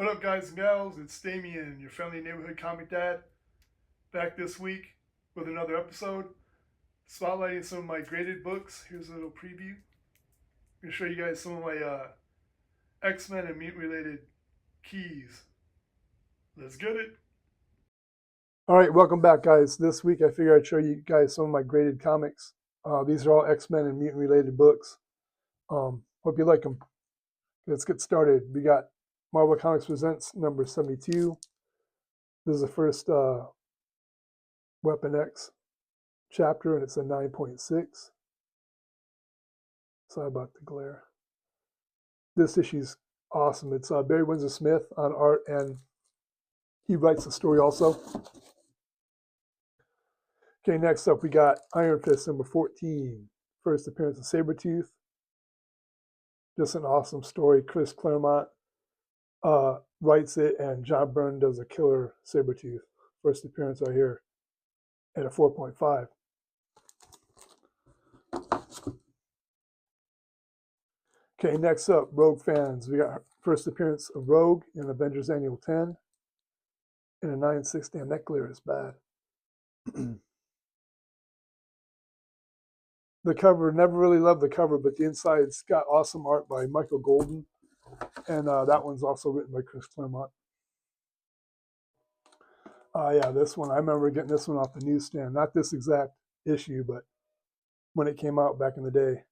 What up, guys and gals? It's Damien, your friendly neighborhood comic dad, back this week with another episode, spotlighting some of my graded books. Here's a little preview. I'm gonna show you guys some of my X-Men and Mutant related keys. Let's get it. All right, welcome back, guys. This week I figured I'd show you guys some of my graded comics. These are all X-Men and Mutant related books. Hope you like them. Let's get started. We got Marvel Comics Presents number 72. This is the first Weapon X chapter, and it's a 9.6. Sorry about the glare. This issue's awesome. It's Barry Windsor Smith on art, and he writes the story also. Okay, next up we got Iron Fist number 14. First appearance of Sabretooth. Just an awesome story. Chris Claremont writes it, and John Byrne does a killer Sabretooth. First appearance right here at a 4.5. Okay, next up, Rogue fans. We got first appearance of Rogue in Avengers Annual 10 in a 9.6. Damn, that glare is bad. The cover, never really loved the cover, but the inside's got awesome art by Michael Golden, and that one's also written by Chris Claremont. Yeah, this one, I remember getting this one off the newsstand. Not this exact issue, but when it came out back in the day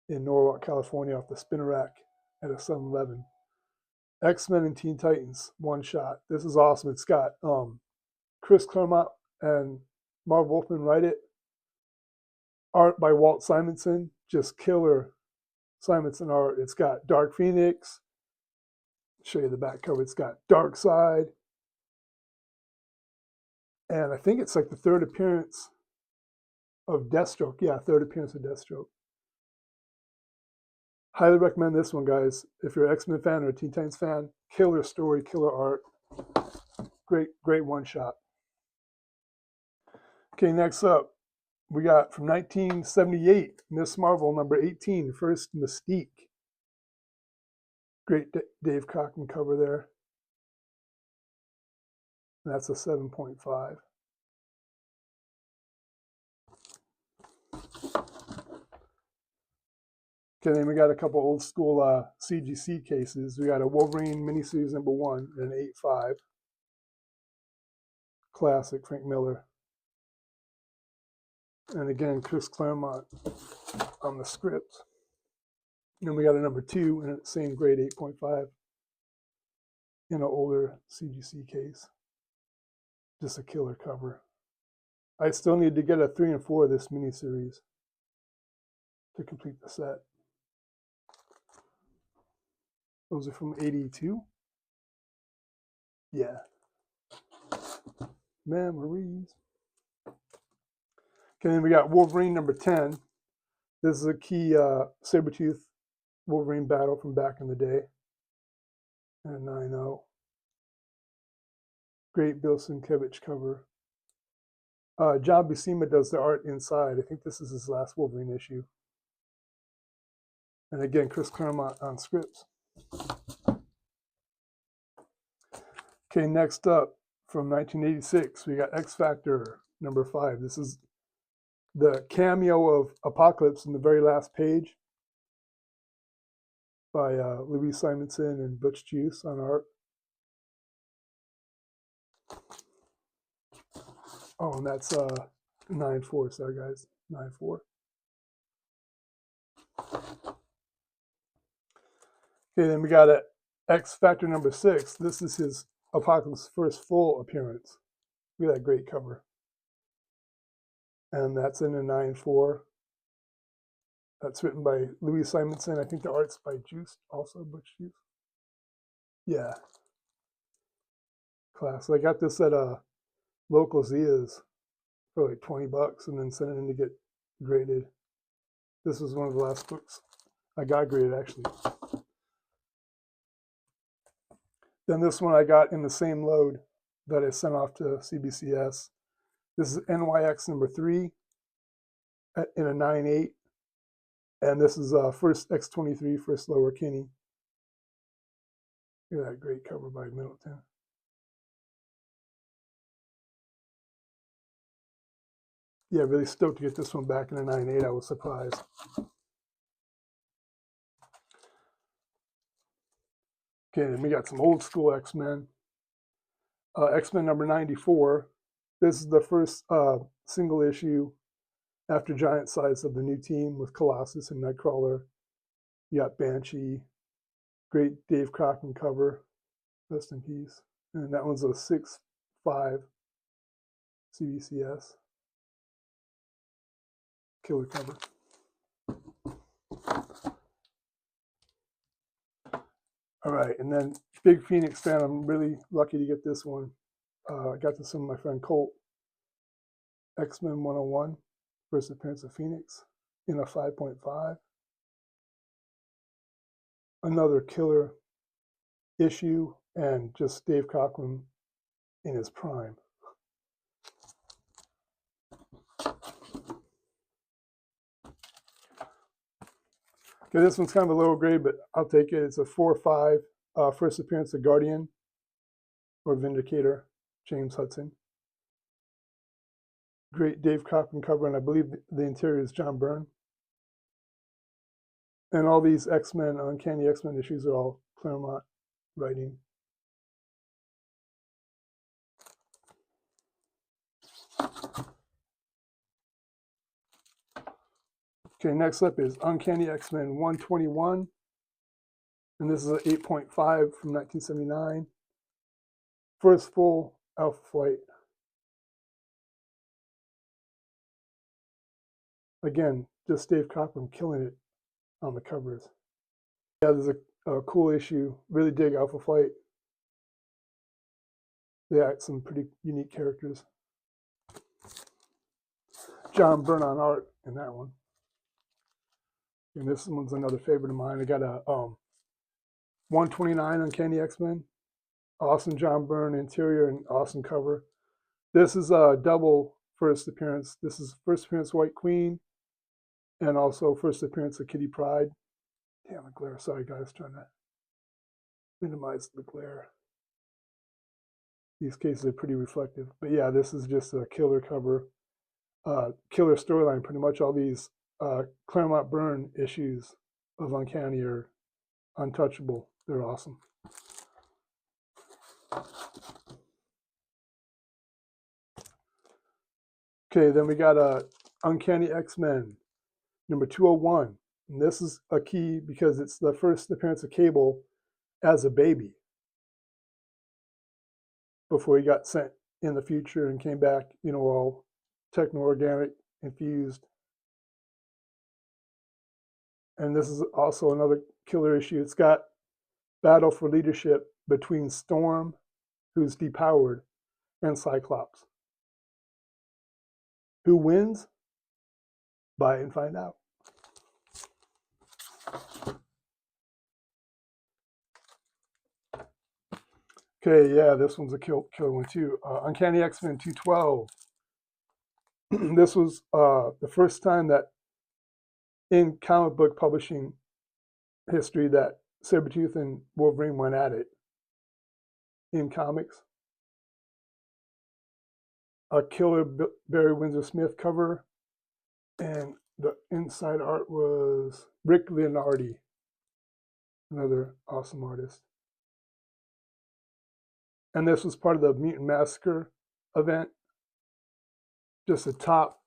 in Norwalk, California, off the spinner rack at a 7-Eleven. X-Men and Teen Titans, one shot. This is awesome. It's got Chris Claremont and Marv Wolfman write it. Art by Walt Simonson, just killer Simonson art. It's got Dark Phoenix. Show you the back cover. It's got Darkseid. And I think it's like the third appearance of Deathstroke. Yeah, third appearance of Deathstroke. Highly recommend this one, guys. If you're an X-Men fan or a Teen Titans fan, killer story, killer art. Great one shot. Okay, next up, we got from 1978, Miss Marvel number 18, first Mystique. Great Dave Cockrum cover there. And that's a 7.5. Okay, then we got a couple old school CGC cases. We got a Wolverine miniseries number 1 and an 8.5. Classic, Frank Miller. And again, Chris Claremont on the script. And then we got a number 2 and the same grade 8.5 in an older CGC case. Just a killer cover. I still need to get a 3 and 4 of this miniseries to complete the set. Those are from 82. Yeah. Memories. Okay, then we got Wolverine number 10. This is a key Sabretooth Wolverine battle from back in the day. And 9.0. Great Bill Sienkiewicz cover. John Buscema does the art inside. I think this is his last Wolverine issue. And again, Chris Claremont on scripts. Okay, next up from 1986, we got X Factor number 5. This is the cameo of Apocalypse in the very last page by Louise Simonson and Butch Juice on art. Oh, and that's 9.4. Sorry, guys. 9.4. Okay, then we got a X Factor number 6. This is his Apocalypse first full appearance. Look at that great cover. And that's in a 9.4. That's written by Louise Simonson. I think the art's by Juice, also Butch Juice. Yeah. Class. I got this at local Zia's for like $20 and then sent it in to get graded. This was one of the last books I got graded, actually. Then this one I got in the same load that I sent off to CBCS. This is NYX number 3 in a 9.8. And this is first X-23, first Lower Kinney. Look at that great cover by Middleton. Yeah, really stoked to get this one back in a 9.8. I was surprised. Okay, then we got some old school X-Men. X-Men number 94. This is the first single issue after Giant Size of the new team with Colossus and Nightcrawler. You got Banshee. Great Dave Cockrum cover. Rest in peace. And that one's a 6.5 CBCS. Killer cover. All right, and then big Phoenix fan. I'm really lucky to get this one. I got this from my friend Colt. X-Men 101, first appearance of Phoenix in a 5.5. Another killer issue, and just Dave Cockrum in his prime. Okay, this one's kind of a lower grade, but I'll take it. It's a 4.5, first appearance of Guardian or Vindicator, James Hudson. Great Dave Cockrum cover, and I believe the interior is John Byrne. And all these X-Men, Uncanny X-Men issues are all Claremont writing. Okay, next up is Uncanny X-Men 121. And this is an 8.5 from 1979. First full Alpha Flight. Again, just Dave Cockrum killing it on the covers. Yeah, there's a cool issue. Really dig Alpha Flight. They got some pretty unique characters. John Byrne on art in that one. And this one's another favorite of mine. I got a 129 Uncanny X-Men. Awesome John Byrne interior and awesome cover. This is a double first appearance. This is first appearance of White Queen and also first appearance of Kitty Pryde. Damn, the glare. Sorry, guys. Trying to minimize the glare. These cases are pretty reflective. But yeah, this is just a killer cover. Killer storyline. Pretty much all these Claremont Byrne issues of Uncanny are untouchable. They're awesome. Okay, then we got Uncanny X-Men number 201. And this is a key because it's the first appearance of Cable as a baby before he got sent in the future and came back, all techno-organic, infused. And this is also another killer issue. It's got battle for leadership between Storm, who's depowered, and Cyclops. Who wins? Buy it and find out. Okay, yeah, this one's a killer one too. Uncanny X-Men 212. This was the first time that in comic book publishing history that Sabretooth and Wolverine went at it in comics. A killer Barry Windsor Smith cover, and the inside art was Rick Leonardi, another awesome artist. And this was part of the Mutant Massacre event. Just a top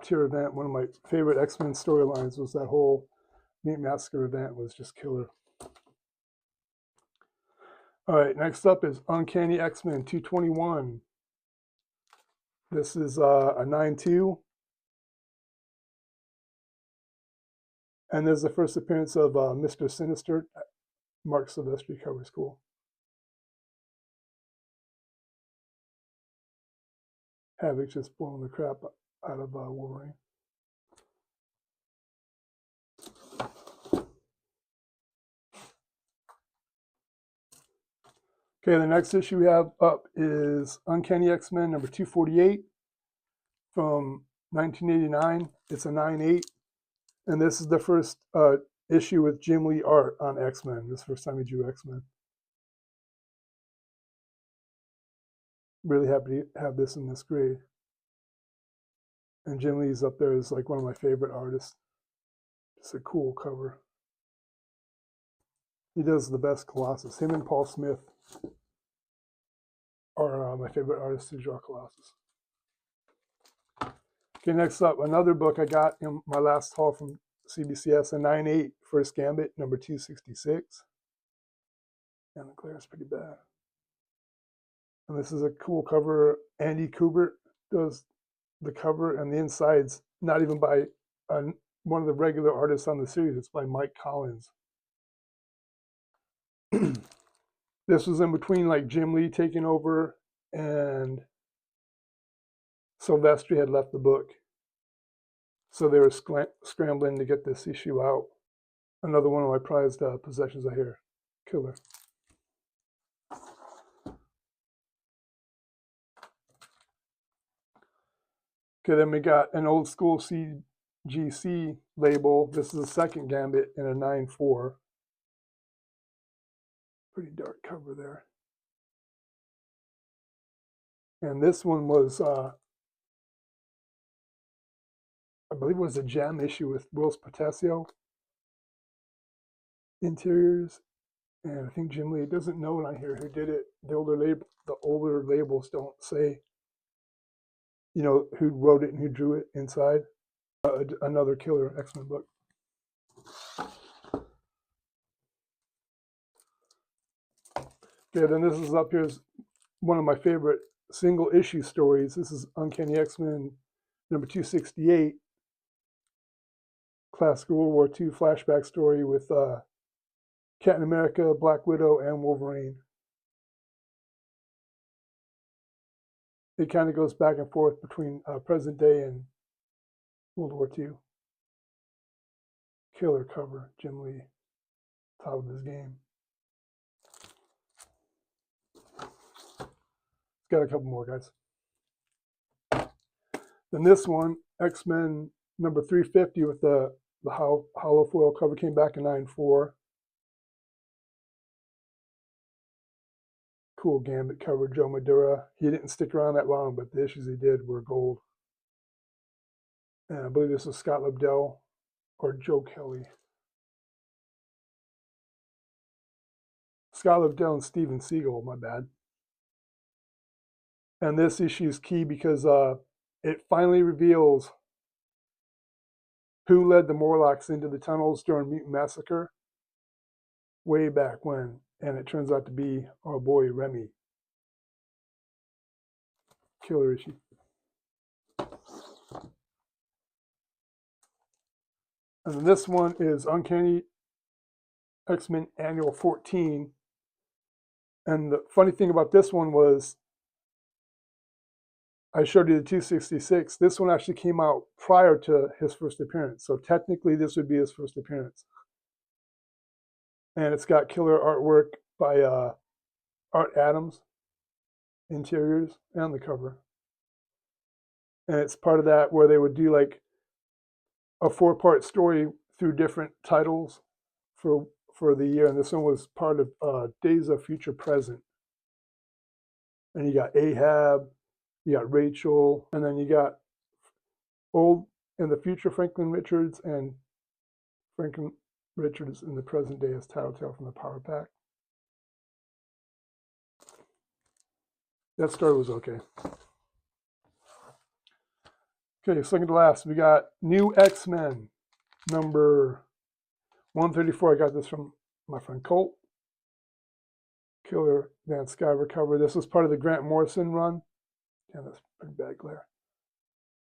tier event. One of my favorite X-Men storylines was that whole Mutant Massacre event was just killer. All right, next up is Uncanny X-Men 221. This is a 9.2. And there's the first appearance of Mr. Sinister. Mark Silvestri covers cool. Havoc just blowing the crap out of Wolverine. Okay, the next issue we have up is Uncanny X-Men number 248 from 1989. It's a 9.8. And this is the first issue with Jim Lee art on X-Men. This is the first time he drew X-Men. Really happy to have this in this grade. And Jim Lee's up there is like one of my favorite artists. It's a cool cover. He does the best Colossus. Him and Paul Smith are my favorite artists to draw Colossus. Okay, next up, another book I got in my last haul from CBCS, a 9/8 First Gambit, number 266. And the glare is pretty bad. And this is a cool cover. Andy Kubert does the cover, and the inside's not even by one of the regular artists on the series. It's by Mike Collins. This was in between like Jim Lee taking over and Silvestri had left the book. So they were scrambling to get this issue out. Another one of my prized possessions I hear. Killer. Okay, then we got an old school CGC label. This is a second Gambit in a 9/4. Pretty dark cover there. And this one was, I believe it was a gem issue with Wills Potasio interiors. And I think Jim Lee doesn't know when I hear who did it. The older labels don't say, you know, who wrote it and who drew it inside. Another killer X-Men book. Okay, then this is up here is one of my favorite single issue stories. This is Uncanny X-Men number 268, classic World War II flashback story with Captain America, Black Widow, and Wolverine. It kind of goes back and forth between present day and World War II. Killer cover, Jim Lee, top of his game. Got a couple more, guys. Then this one, X-Men number 350 with the hollow foil cover, came back in 9/4. Cool Gambit cover, Joe Madura. He didn't stick around that long, but the issues he did were gold. And I believe this was Scott Lobdell or Joe Kelly. Scott Lobdell and Steven Seagal, my bad. And this issue is key because it finally reveals who led the Morlocks into the tunnels during Mutant Massacre way back when. And it turns out to be our boy Remy. Killer issue. And then this one is Uncanny X-Men Annual 14. And the funny thing about this one was, I showed you the 266. This one actually came out prior to his first appearance. So technically this would be his first appearance. And it's got killer artwork by Art Adams, interiors, and the cover. And it's part of that where they would do like a 4-part story through different titles for the year. And this one was part of Days of Future Present. And you got Ahab, you got Rachel, and then you got old in the future Franklin Richards and Franklin Richards in the present day as Tattletale from the Power Pack. That story was okay. Okay, second to last, we got New X-Men number 134. I got this from my friend Colt. Killer Van Sciver cover. This was part of the Grant Morrison run. Yeah, that's pretty bad glare.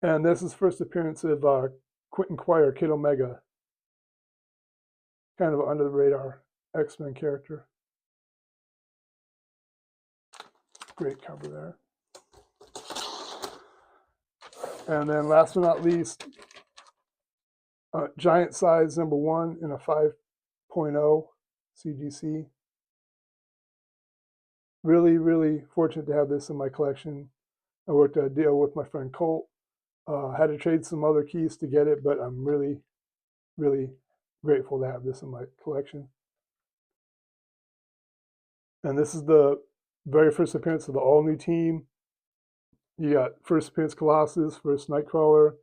And this is first appearance of Quentin Quire, Kid Omega. Kind of under the radar X-Men character. Great cover there. And then last but not least, Giant Size number 1 in a 5.0 CGC. Really, really fortunate to have this in my collection. I worked a deal with my friend Colt. Had to trade some other keys to get it, but I'm really, really grateful to have this in my collection. And this is the very first appearance of the all-new team. You got first appearance Colossus, first Nightcrawler,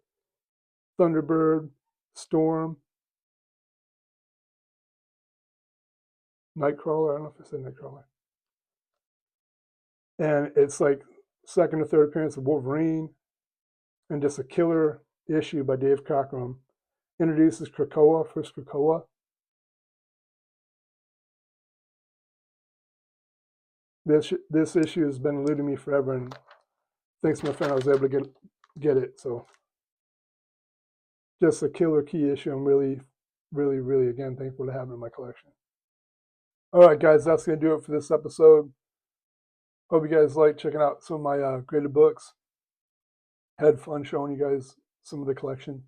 Thunderbird, Storm, Nightcrawler. I don't know if I said Nightcrawler. And it's like second or third appearance of Wolverine, and just a killer issue by Dave Cockrum. Introduces Krakoa, first Krakoa. This issue has been eluding me forever, and thanks to my friend, I was able to get it. So just a killer key issue. I'm really, really, really again thankful to have it in my collection. All right, guys, that's gonna do it for this episode. Hope you guys like checking out some of my graded books. Had fun showing you guys some of the collection.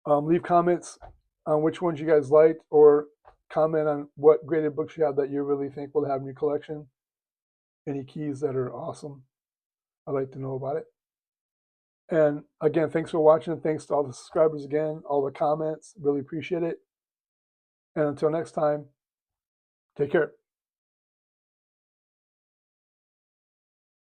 Leave comments on which ones you guys liked, or comment on what graded books you have that you really think will have in your collection. Any keys that are awesome. I'd like to know about it. And again, thanks for watching. Thanks to all the subscribers again, all the comments. Really appreciate it. And until next time, take care.